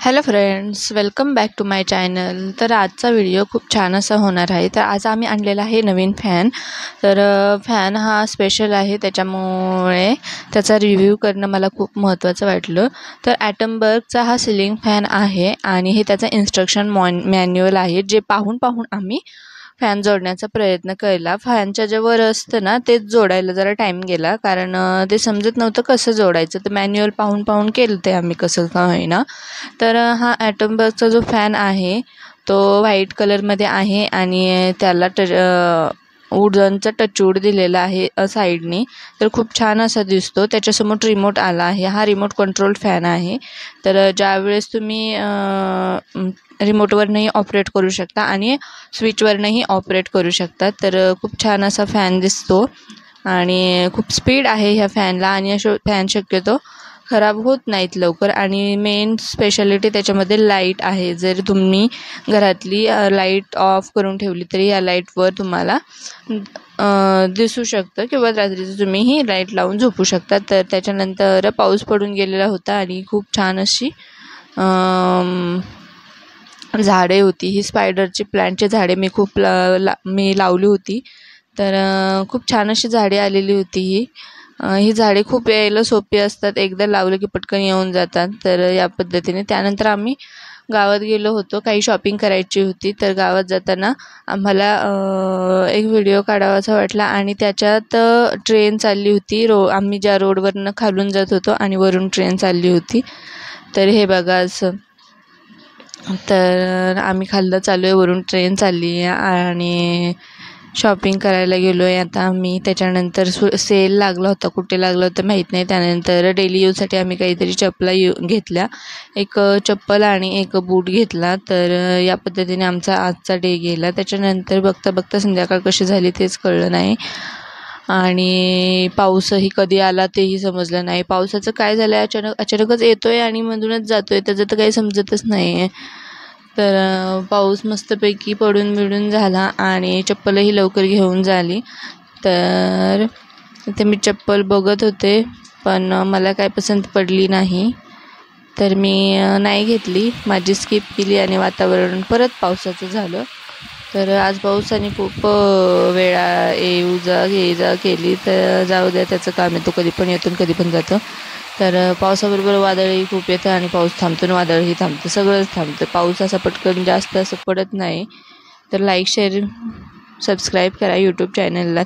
Hello friends, welcome back to my channel. तर आजचा video खूप छान असा होणार आहे। तर आज आम्ही आणलेला आहे नवीन फॅन। तर फॅन हा स्पेशल आहे, त्याच्यामुळे त्याचा रिव्ह्यू करणं मला खूप महत्त्वाचं वाटलं। तर ॲटमबर्गचा हा सिलिंग फॅन आहे आणि हे त्याचा इन्स्ट्रक्शन मॅन्युअल आहे, जे पाहून आम्ही फॅन जोडण्याचा प्रयत्न केला। फॅनच्या जे वर असतं ना, तेच जोडायला जरा टाईम गेला, कारण ते समजत नव्हतं कसं जोडायचं। तर मॅन्युअल पाहून केलं ते आम्ही कसं का होईना। तर हा ॲटमबर्गचा जो फॅन आहे तो व्हाईट कलरमध्ये आहे आणि त्याला वुडनचा टचवूड दिलेला आहे साईडनी। तर खूप छान असा दिसतो। त्याच्यासमोर रिमोट आला आहे। हा रिमोट कंट्रोल फॅन आहे। तर ज्यावेळेस तुम्ही रिमोटवरनंही ऑपरेट करू शकता आणि स्विचवरनंही ऑपरेट करू शकता। तर खूप छान असा फॅन दिसतो आणि खूप स्पीड आहे ह्या फॅनला आणि असे फॅन शक्यतो खराब होत नाहीत लवकर। आणि मेन स्पेशालिटी त्याच्यामध्ये लाईट आहे। जर तुम्ही घरातली लाईट ऑफ करून ठेवली तरी या लाईटवर तुम्हाला दिसू शकतं, किंवा रात्रीचं तुम्ही ही लाईट लावून झोपू शकता। तर त्याच्यानंतर पाऊस पडून गेलेला होता आणि खूप छान अशी झाडे होती। ही स्पायडरची प्लांटची झाडे मी खूप मी लावली होती। तर खूप छान अशी झाडे आलेली होती। ही झाडे खूप यायला सोपी असतात, एकदा लावलं की पटकन येऊन जातात। तर या पद्धतीने त्यानंतर आम्ही गावात गेलो होतो, काही शॉपिंग करायची होती। तर गावात जाताना आम्हाला एक व्हिडिओ काढावासा वाटला आणि त्याच्यात ट्रेन चालली होती। आम्ही ज्या रोडवरनं खालून जात होतो आणि वरून ट्रेन चालली होती। तर हे बघा असं। तर आम्ही खाल्लं चालू आहे, वरून ट्रेन चालली आहे आणि शॉपिंग करायला गेलो आहे आता आम्ही। त्याच्यानंतर सेल लागला होता, कुठे लागला होता माहीत नाही। त्यानंतर डेली यूजसाठी आम्ही काहीतरी चपला घेतल्या, एक चप्पल आणि एक बूट घेतला। तर या पद्धतीने आमचा आजचा डे गेला। त्याच्यानंतर बघता संध्याकाळ कशी झाली तेच कळलं नाही आणि पाऊसही कधी आला तेही समजलं नाही। पावसाचं काय झालं आहे, अचानकच येतोय आणि मधूनच जातोय, त्याचं तर काही समजतच नाही आहे। तर पाऊस मस्तपैकी पडून बिडून झाला आणि चप्पलही लवकर घेऊन झाली। तर इथे मी चप्पल बघत होते, पण मला काय पसंत पडली नाही, तर मी नाही घेतली, माझी स्किप केली आणि वातावरण परत पावसाचं झालं। तर आज पावसाने खूप वेळा ये जा केली। तर जाऊ द्या, त्याचं काम आहे, तो कधी पण येतो कधी पण जातं। तर पावसाबरोबर वादळही खूप येतं आणि पाऊस थांबतो आणि वादळही थांबतं, सगळंच थांबतं। पाऊस असा पटकन जास्त असं पडत नाही। तर लाईक शेअर सबस्क्राईब करा यूट्यूब चॅनलला।